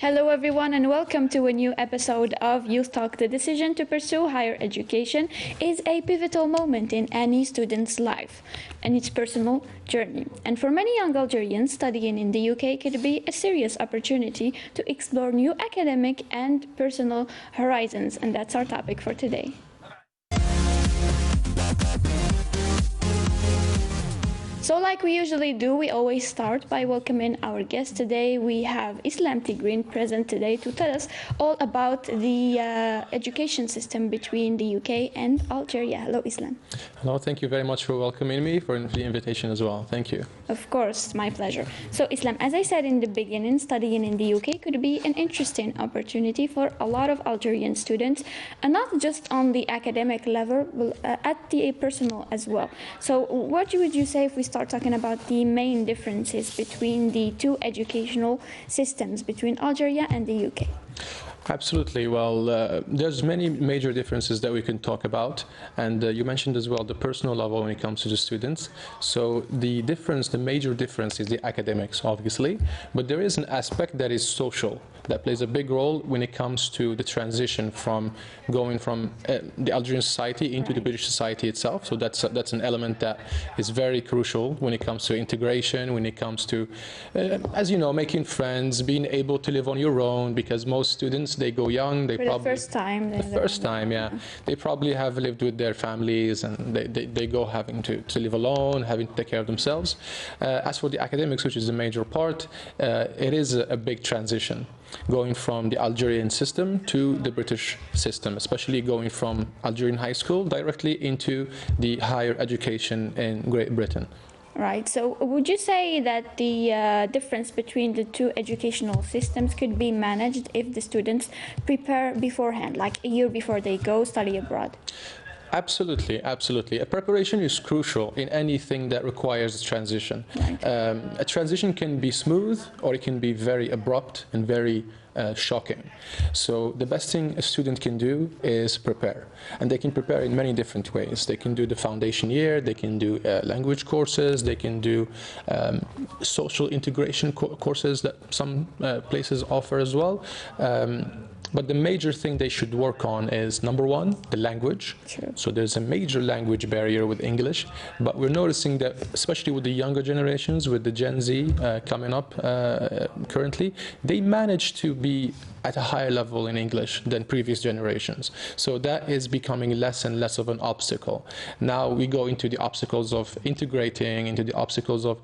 Hello everyone and welcome to a new episode of Youth Talk. The decision to pursue higher education is a pivotal moment in any student's life and its personal journey. And for many young Algerians, studying in the UK could be a serious opportunity to explore new academic and personal horizons. And that's our topic for today. So like we usually do, we always start by welcoming our guest. Today we have Islam Tigrin present today to tell us all about the education system between the UK and Algeria. Hello, Islam. Hello, thank you very much for welcoming me, for the invitation as well. Thank you. Of course, my pleasure. So Islam, as I said in the beginning, studying in the UK could be an interesting opportunity for a lot of Algerian students, and not just on the academic level, but at the personal as well. So what would you say if we start talking about the main differences between the two educational systems between Algeria and the UK? Absolutely. Well, there's many major differences that we can talk about, and you mentioned as well the personal level when it comes to the students. So the major difference is the academics, obviously, but there is an aspect that is social that plays a big role when it comes to the transition from going from the Algerian society into the British society itself. So that's an element that is very crucial when it comes to integration, when it comes to, as you know, making friends, being able to live on your own, because most students, they go young, they probably the first time, yeah, they probably have lived with their families, and they go having to live alone, having to take care of themselves. As for the academics, which is a major part, it is a big transition, going from the Algerian system to the British system, especially going from Algerian high school directly into the higher education in Great Britain. Right. So would you say that the difference between the two educational systems could be managed if the students prepare beforehand, like a year before they go study abroad? Absolutely, absolutely. A preparation is crucial in anything that requires a transition. Right. A transition can be smooth, or it can be very abrupt and very shocking. So the best thing a student can do is prepare, and they can prepare in many different ways. They can do the foundation year, they can do language courses, they can do social integration courses that some places offer as well. But the major thing they should work on is, number one, the language. Sure. So there's a major language barrier with English, but we're noticing that, especially with the younger generations, with the Gen Z coming up currently, they manage to be at a higher level in English than previous generations. So that is becoming less and less of an obstacle. Now we go into the obstacles of integrating, into the obstacles of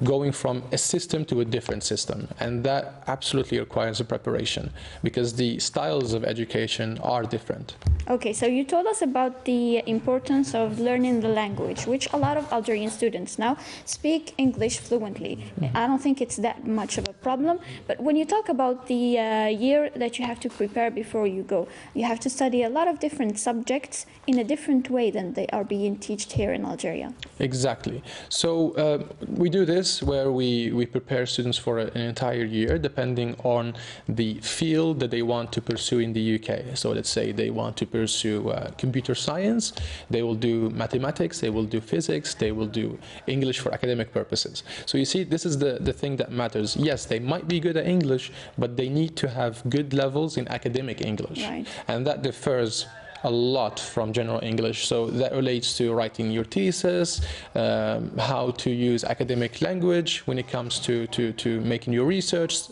going from a system to a different system. And that absolutely requires a preparation, because the styles of education are different. Okay, so you told us about the importance of learning the language, which a lot of Algerian students now speak English fluently. I don't think it's that much of a problem, but when you talk about the year that you have to prepare before you go, you have to study a lot of different subjects in a different way than they are being taught here in Algeria. Exactly. So we do this where we prepare students for an entire year, depending on the field that they want to pursue in the UK. So let's say they want to pursue computer science, they will do mathematics, they will do physics, they will do English for academic purposes. So you see, this is the thing that matters. Yes, they might be good at English, but they need to have good levels in academic English. Right. And that differs a lot from general English. So that relates to writing your thesis, how to use academic language when it comes to making your research.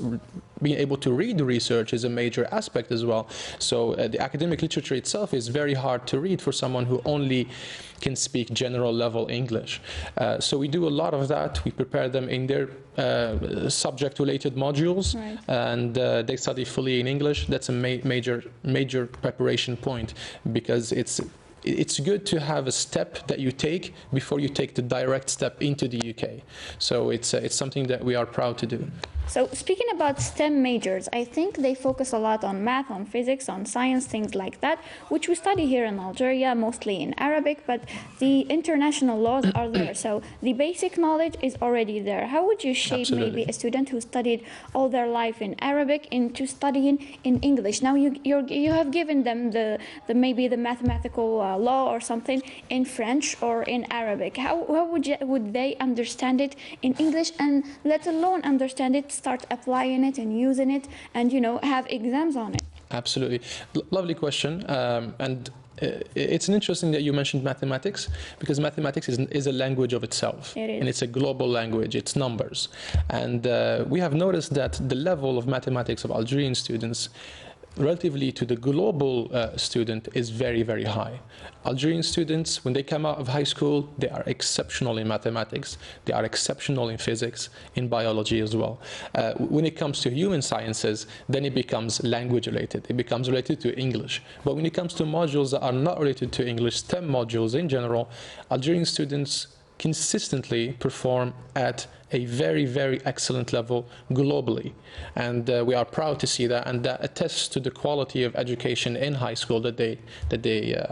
Being able to read the research is a major aspect as well. So the academic literature itself is very hard to read for someone who only can speak general level English. So we do a lot of that. We prepare them in their subject related modules, right, and they study fully in English. That's a major preparation point, because it's good to have a step that you take before you take the direct step into the UK. So it's something that we are proud to do. So speaking about STEM majors, I think they focus a lot on math, on physics, on science, things like that, which we study here in Algeria, mostly in Arabic, but the international laws are there. So the basic knowledge is already there. How would you shape Absolutely. maybe a student who studied all their life in Arabic into studying in English? Now you have given them maybe the mathematical law or something in French or in Arabic? How would they understand it in English, and let alone understand it, start applying it and using it, and have exams on it? Absolutely. Lovely question. And it's interesting that you mentioned mathematics, because mathematics is a language of itself. It is. And it's a global language. It's numbers. And we have noticed that the level of mathematics of Algerian students relatively to the global student is very, very high. Algerian students, when they come out of high school, they are exceptional in mathematics, they are exceptional in physics, in biology as well. When it comes to human sciences, then it becomes language related, it becomes related to English. But when it comes to modules that are not related to English, STEM modules in general, Algerian students consistently perform at a very, very excellent level globally. And we are proud to see that, and that attests to the quality of education in high school that they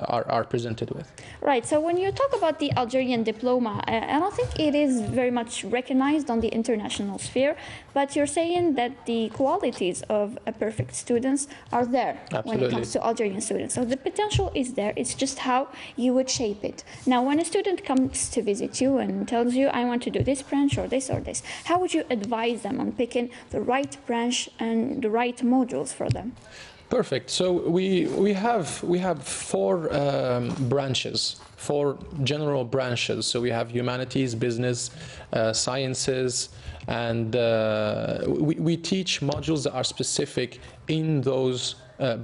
are presented with. Right, so when you talk about the Algerian Diploma, I don't think it is very much recognized on the international sphere, but you're saying that the qualities of a perfect students are there. Absolutely. When it comes to Algerian students. So the potential is there, it's just how you would shape it. Now, when a student comes to visit you and tells you, I want to do this branch or this, how would you advise them on picking the right branch and the right modules for them? Perfect. So we have four branches, four general branches. So we have humanities, business, sciences, and we teach modules that are specific in those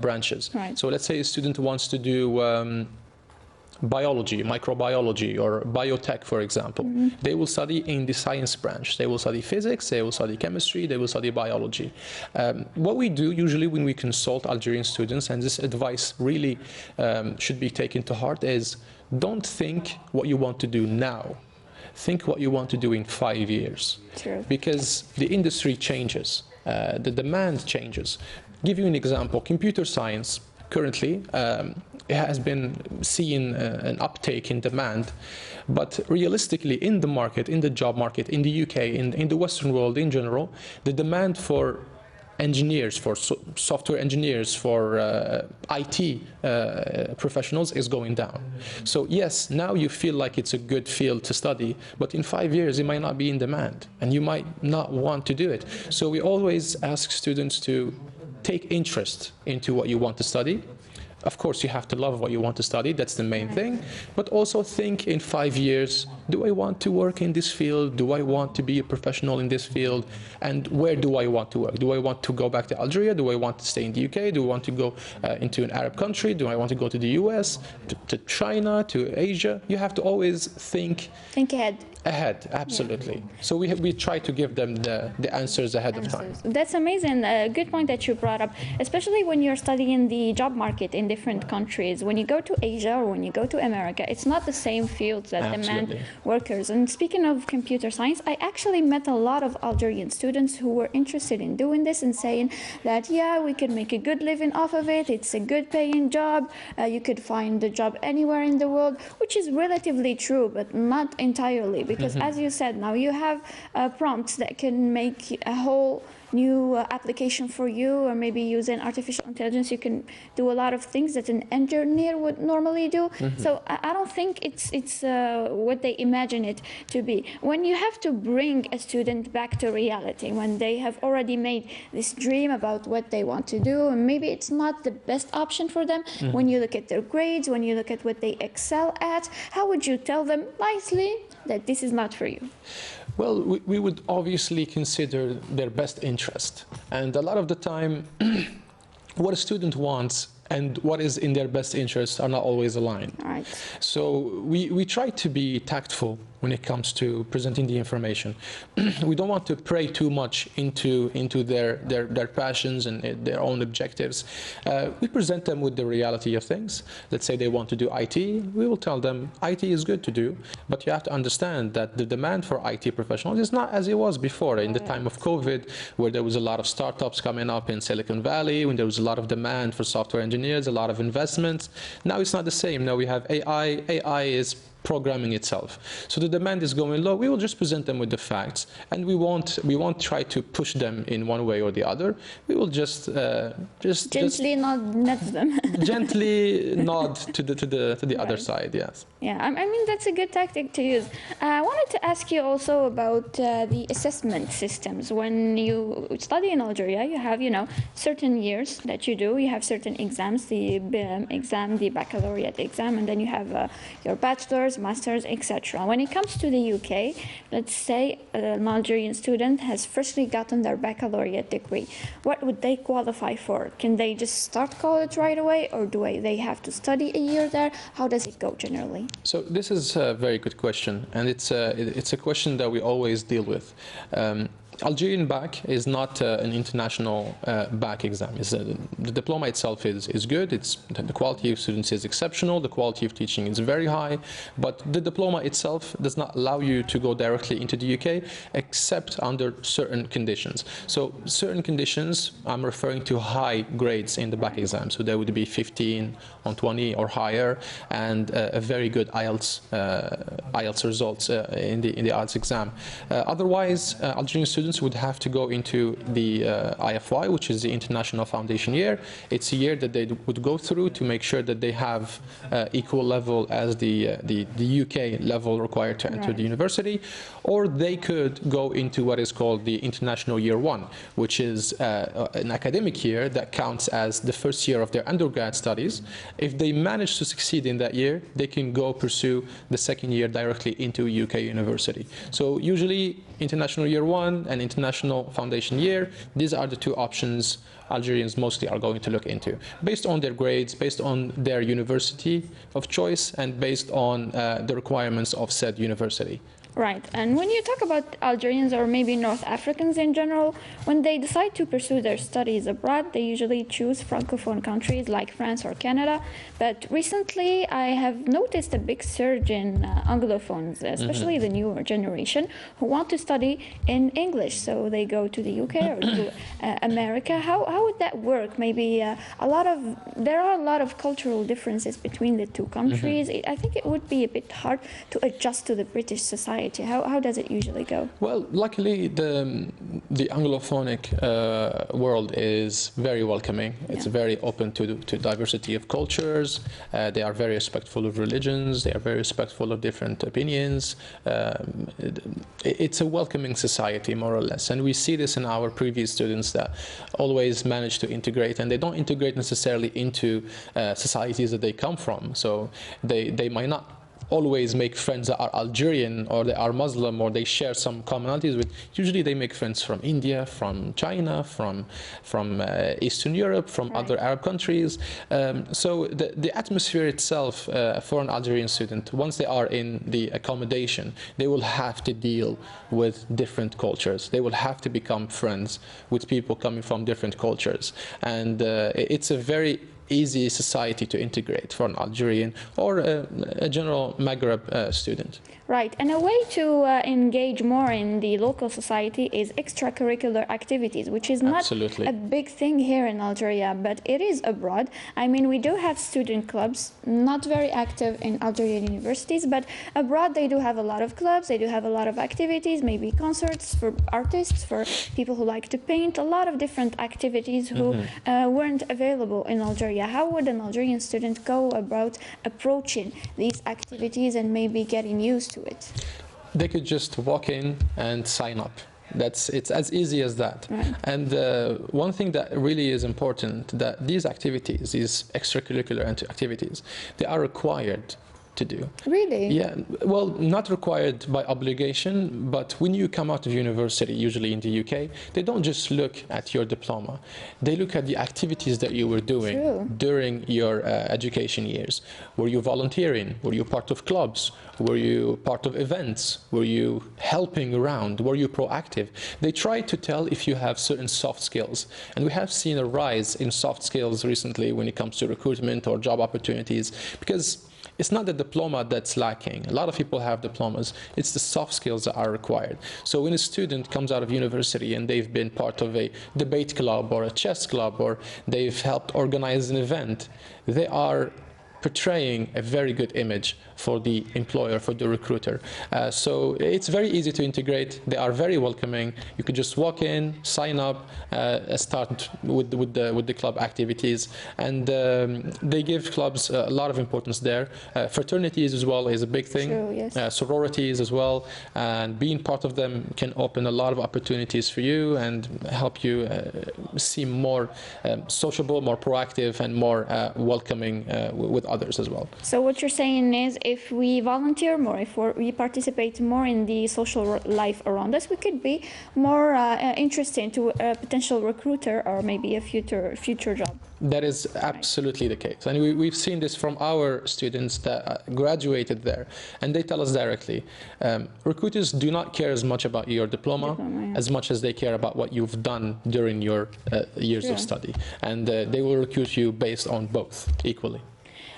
branches. Right. So let's say a student wants to do biology, microbiology, or biotech, for example. Mm-hmm. They will study in the science branch. They will study physics, they will study chemistry, they will study biology. What we do usually when we consult Algerian students, and this advice really should be taken to heart, is don't think what you want to do now. Think what you want to do in 5 years. True. Because the industry changes, the demand changes. Give you an example, computer science. Currently, it has been seeing an uptake in demand, but realistically in the market, in the job market, in the UK, in the Western world in general, the demand for engineers, for software engineers, for IT professionals is going down. So yes, now you feel like it's a good field to study, but in 5 years it might not be in demand, and you might not want to do it. So we always ask students to take interest into what you want to study. Of course, you have to love what you want to study, that's the main thing, but also think in 5 years, do I want to work in this field? Do I want to be a professional in this field? And where do I want to work? Do I want to go back to Algeria? Do I want to stay in the UK? Do I want to go into an Arab country? Do I want to go to the US, to China, to Asia? You have to always think ahead. Ahead, absolutely. Yeah. So we try to give them the answers ahead of time. That's amazing. Good point that you brought up, especially when you're studying the job market in different countries. When you go to Asia or when you go to America, it's not the same fields that demand workers. And speaking of computer science, I actually met a lot of Algerian students who were interested in doing this and saying that, yeah, we could make a good living off of it. It's a good paying job. You could find a job anywhere in the world, which is relatively true, but not entirely. Because as you said, now you have prompts that can make a whole new application for you, or maybe using artificial intelligence, you can do a lot of things that an engineer would normally do. So I don't think it's what they imagine it to be. When you have to bring a student back to reality, when they have already made this dream about what they want to do, and maybe it's not the best option for them, when you look at their grades, when you look at what they excel at, how would you tell them nicely that this is not for you? Well, we would obviously consider their best interest. And a lot of the time, what a student wants and what is in their best interest are not always aligned. Right. So we try to be tactful when it comes to presenting the information. We don't want to pray too much into their passions and their own objectives. We present them with the reality of things. Let's say they want to do IT. We will tell them IT is good to do, but you have to understand that the demand for IT professionals is not as it was before in the time of COVID, where there was a lot of startups coming up in Silicon Valley, when there was a lot of demand for software engineers, a lot of investments. Now it's not the same. Now we have AI. AI is programming itself. So the demand is going low. We will just present them with the facts, and we won't try to push them in one way or the other. We will just gently nudge them. Gently nod to the other side. Yes. Yeah, I mean that's a good tactic to use. I wanted to ask you also about the assessment systems. When you study in Algeria, you have certain years that you do. You have certain exams, the exam, the baccalaureate exam, and then you have your bachelor's, master's, etc. When it comes to the UK, let's say an Algerian student has freshly gotten their baccalaureate degree. What would they qualify for? Can they just start college right away, or do they have to study a year there? How does it go generally? So this is a very good question, and it's a question that we always deal with. Algerian BAC is not an international BAC exam. The diploma itself is good. The quality of students is exceptional. The quality of teaching is very high. But the diploma itself does not allow you to go directly into the UK except under certain conditions. So certain conditions, I'm referring to high grades in the BAC exam. So there would be 15 on 20 or higher, and a very good IELTS results in the IELTS exam. Otherwise, Algerian students would have to go into the IFY, which is the International Foundation Year. It's a year that they would go through to make sure that they have equal level as the UK level required to enter the university. Or they could go into what is called the International Year 1, which is an academic year that counts as the first year of their undergrad studies. If they manage to succeed in that year, they can go pursue the second year directly into UK university. So usually International Year 1 and International Foundation Year, these are the two options Algerians mostly are going to look into, based on their grades, based on their university of choice, and based on the requirements of said university. Right, and when you talk about Algerians or maybe North Africans in general, when they decide to pursue their studies abroad, they usually choose Francophone countries like France or Canada. But recently, I have noticed a big surge in Anglophones, especially the newer generation, who want to study in English. So they go to the UK or to America. How would that work? Maybe there are a lot of cultural differences between the two countries. I think it would be a bit hard to adjust to the British society. How does it usually go? Well, luckily the Anglophonic world is very welcoming. It's very open to diversity of cultures. They are very respectful of religions. They are very respectful of different opinions. It's a welcoming society, more or less. And we see this in our previous students that always manage to integrate, and they don't integrate necessarily into societies that they come from. So they might not always make friends that are Algerian or they are Muslim or they share some commonalities with. Usually they make friends from India, from China, from Eastern Europe, from other Arab countries. So the atmosphere itself for an Algerian student, once they are in the accommodation, they will have to deal with different cultures. They will have to become friends with people coming from different cultures. And it's a very easy society to integrate for an Algerian or a general Maghreb student. Right, and a way to engage more in the local society is extracurricular activities, which is not a big thing here in Algeria, but it is abroad. I mean, we do have student clubs, not very active in Algerian universities, but abroad they do have a lot of clubs, they do have a lot of activities, maybe concerts for artists, for people who like to paint, a lot of different activities who weren't available in Algeria. How would an Algerian student go about approaching these activities and maybe getting used to it? They could just walk in and sign up. It's as easy as that. Right. And one thing that really is important, that these activities, these extracurricular activities, they are required to do. Really? Yeah, well, not required by obligation, but when you come out of university, usually in the UK, they don't just look at your diploma. They look at the activities that you were doing during your education years. Were you volunteering? Were you part of clubs? Were you part of events? Were you helping around? Were you proactive? They try to tell if you have certain soft skills. And we have seen a rise in soft skills recently when it comes to recruitment or job opportunities, because it's not the diploma that's lacking. A lot of people have diplomas. It's the soft skills that are required. So when a student comes out of university and they've been part of a debate club or a chess club, or they've helped organize an event, they are portraying a very good image for the employer, for the recruiter. So it's very easy to integrate. They are very welcoming. You could just walk in, sign up, start with the club activities, and they give clubs a lot of importance there. Fraternities as well is a big thing. True, yes. Sororities as well, and being part of them can open a lot of opportunities for you and help you seem more sociable, more proactive, and more welcoming with others as well. So what you're saying is, if we volunteer more, if we participate more in the social life around us, we could be more interesting to a potential recruiter or maybe a future job. That is absolutely the case. And we've seen this from our students that graduated there. And they tell us directly, recruiters do not care as much about your diploma yeah. as much as they care about what you've done during your years of study. And they will recruit you based on both equally.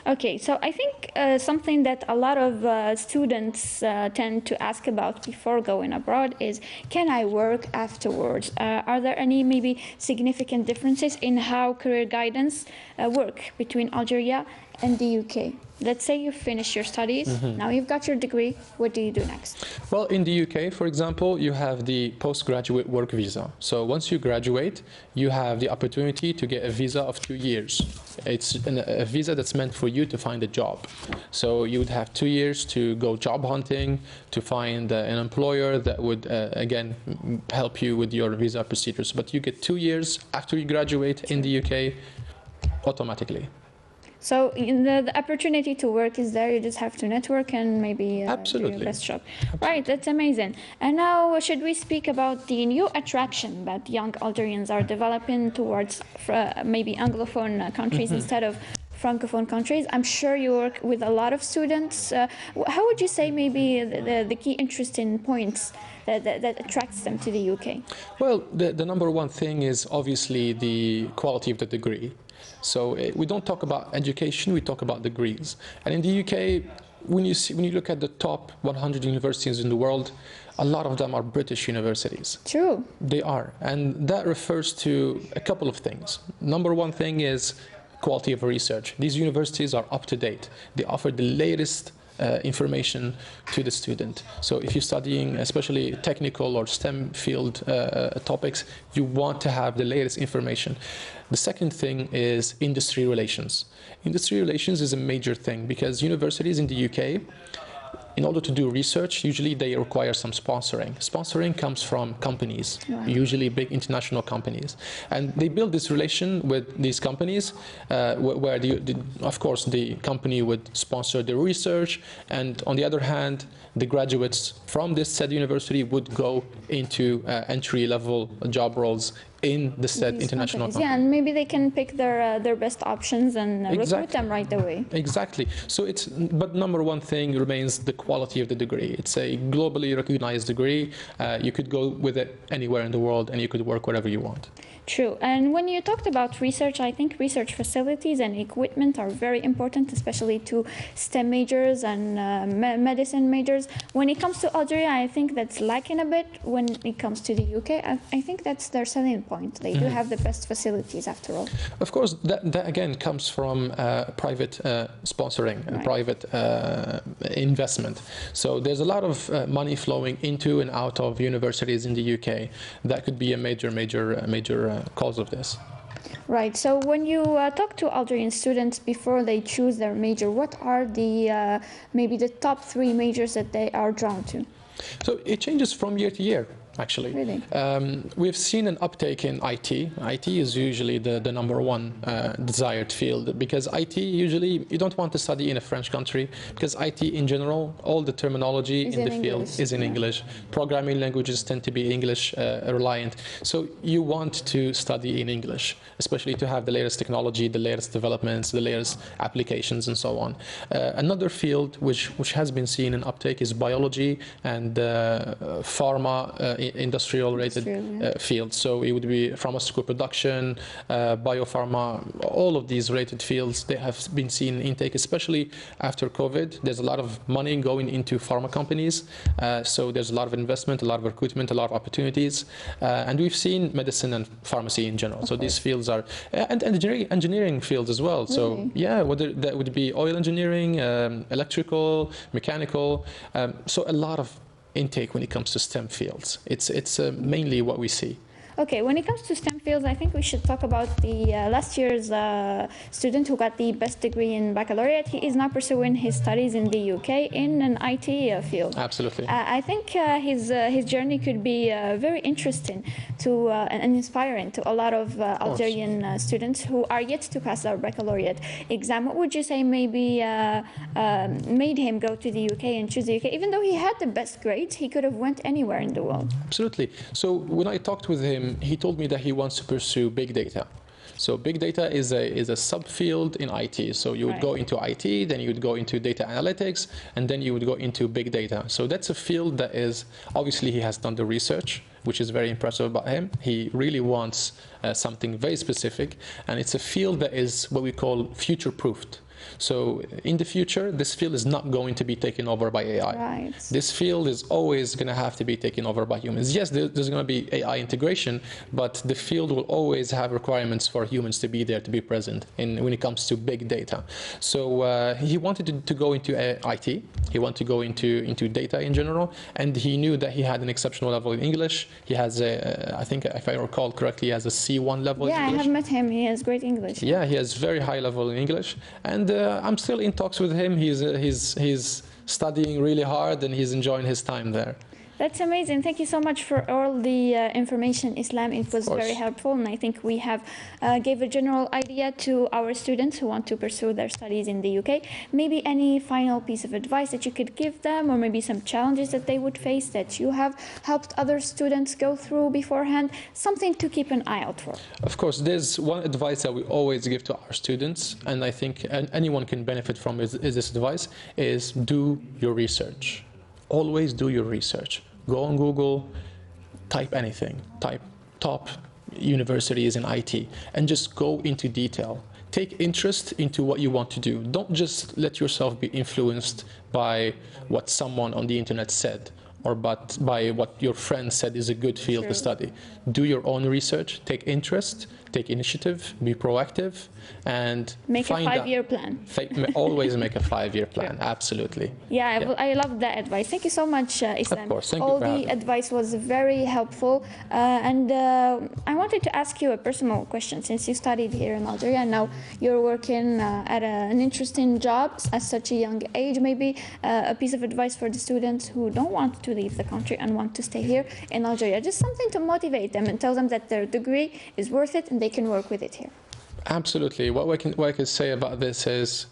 Okay, so I think something that a lot of students tend to ask about before going abroad is, can I work afterwards? Are there any maybe significant differences in how career guidance work between Algeria and the UK? Let's say you finish your studies, now you've got your degree, what do you do next? Well, in the UK, for example, you have the postgraduate work visa. So once you graduate, you have the opportunity to get a visa of 2 years. It's a visa that's meant for you to find a job. So you would have 2 years to go job hunting, to find an employer that would, again, help you with your visa procedures. But you get 2 years after you graduate in the UK automatically. So the opportunity to work is there, you just have to network and maybe do your best job. Absolutely. Right, that's amazing. And now should we speak about the new attraction that young Algerians are developing towards maybe Anglophone countries instead of Francophone countries? I'm sure you work with a lot of students. How would you say maybe the key interesting points that attracts them to the UK? Well, the number one thing is obviously the quality of the degree. So we don't talk about education, we talk about degrees. And in the UK, when you look at the top 100 universities in the world, a lot of them are British universities. True. They are. And that refers to a couple of things. Number one thing is quality of research. These universities are up to date. They offer the latest information to the student. So if you're studying especially technical or STEM field topics, you want to have the latest information. The second thing is industry relations. Industry relations is a major thing because universities in the UK, in order to do research, usually they require some sponsoring. Sponsoring comes from companies, usually big international companies. And they build this relation with these companies where, of course, the company would sponsor the research. And on the other hand, the graduates from this said university would go into entry-level job roles in the said international company. Yeah, and maybe they can pick their best options and recruit them right away. Exactly. So but number one thing remains the quality of the degree. It's a globally recognized degree. You could go with it anywhere in the world and you could work wherever you want. True. And when you talked about research, I think research facilities and equipment are very important, especially to STEM majors and medicine majors. When it comes to Algeria, I think that's lacking a bit. When it comes to the UK, I think that's their selling point. They do have the best facilities after all. Of course, that again comes from private sponsoring and private investment. So there's a lot of money flowing into and out of universities in the UK. That could be a major cause of this. Right. So when you talk to Algerian students before they choose their major, what are the maybe the top 3 majors that they are drawn to? So it changes from year to year. Actually, really? We've seen an uptake in IT. IT is usually the number one desired field because IT usually you don't want to study in a French country because IT in general, all the terminology in the field is in English. Programming languages tend to be English reliant. So you want to study in English, especially to have the latest technology, the latest developments, the latest applications, and so on. Another field which has been seen an uptake is biology and pharma industrial-related fields. So it would be pharmaceutical production, biopharma, all of these related fields. They have been seen intake, especially after COVID. There's a lot of money going into pharma companies. So there's a lot of investment, a lot of recruitment, a lot of opportunities. And we've seen medicine and pharmacy in general. So these fields are, and engineering fields as well. So yeah, whether that would be oil engineering, electrical, mechanical. So a lot of intake when it comes to STEM fields. It's mainly what we see. Okay, when it comes to STEM fields, I think we should talk about the last year's student who got the best degree in baccalaureate. He is now pursuing his studies in the UK in an IT field. Absolutely. I think his journey could be very interesting to and inspiring to a lot of Algerian students who are yet to pass their baccalaureate exam. What would you say maybe made him go to the UK and choose the UK? Even though he had the best grades, he could have went anywhere in the world. Absolutely. So when I talked with him, he told me that he wants to pursue big data. So big data is a subfield in IT. So you would go into IT, then you would go into data analytics, and then you would go into big data. So that's a field that is, obviously he has done the research, which is very impressive about him. He really wants something very specific, and it's a field that is what we call future-proofed. So in the future, this field is not going to be taken over by AI. Right. This field is always going to have to be taken over by humans. Yes, there's going to be AI integration, but the field will always have requirements for humans to be there, to be present when it comes to big data. So he wanted to go into IT. He wanted to go into data in general, and he knew that he had an exceptional level in English. He has I think if I recall correctly, he has a C1 level in English. Yeah, I have met him. He has great English. Yeah, he has very high level in English, and I'm still in talks with him. He's studying really hard, and he's enjoying his time there. That's amazing. Thank you so much for all the information, Islam. It was very helpful, and I think we have gave a general idea to our students who want to pursue their studies in the UK. Maybe any final piece of advice that you could give them, or maybe some challenges that they would face that you have helped other students go through beforehand, something to keep an eye out for. Of course, there's one advice that we always give to our students, and I think anyone can benefit from is this advice, is do your research. Always do your research. Go on Google, type anything, type top universities in IT, and just go into detail. Take interest into what you want to do. Don't just let yourself be influenced by what someone on the internet said, or by what your friend said is a good field to study. Do your own research, take interest, take initiative, be proactive, and make a 5-year plan. Always make a 5-year plan, absolutely. Yeah, I love that advice. Thank you so much, Islam. Of course, thank you. All the advice was very helpful. And I wanted to ask you a personal question. Since you studied here in Algeria, and now you're working at an interesting job at such a young age, maybe a piece of advice for the students who don't want to leave the country and want to stay here in Algeria. Just something to motivate them and tell them that their degree is worth it and they can work with it here. Absolutely. What I can say about this is,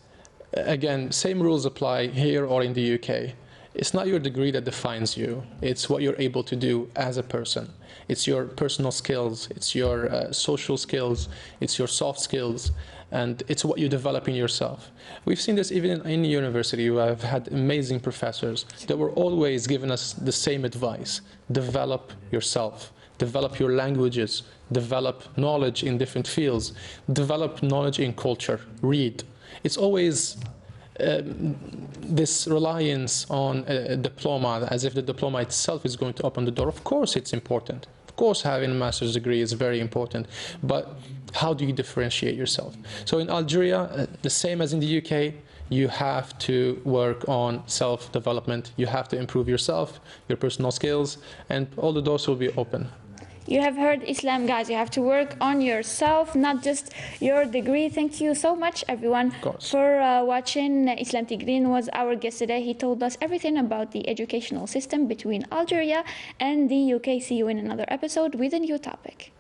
again, same rules apply here or in the UK. It's not your degree that defines you. It's what you're able to do as a person. It's your personal skills. It's your social skills. It's your soft skills. And it's what you develop in yourself. We've seen this even in university. I've had amazing professors that were always giving us the same advice. Develop yourself. Develop your languages. Develop knowledge in different fields. Develop knowledge in culture. Read. It's always this reliance on a diploma, as if the diploma itself is going to open the door. Of course it's important. Of course having a master's degree is very important, but how do you differentiate yourself? So in Algeria, the same as in the UK, you have to work on self-development. You have to improve yourself, your personal skills, and all the doors will be open. You have heard Islam, guys. You have to work on yourself, not just your degree. Thank you so much, everyone, for watching. Islam Tigrin was our guest today. He told us everything about the educational system between Algeria and the UK. See you in another episode with a new topic.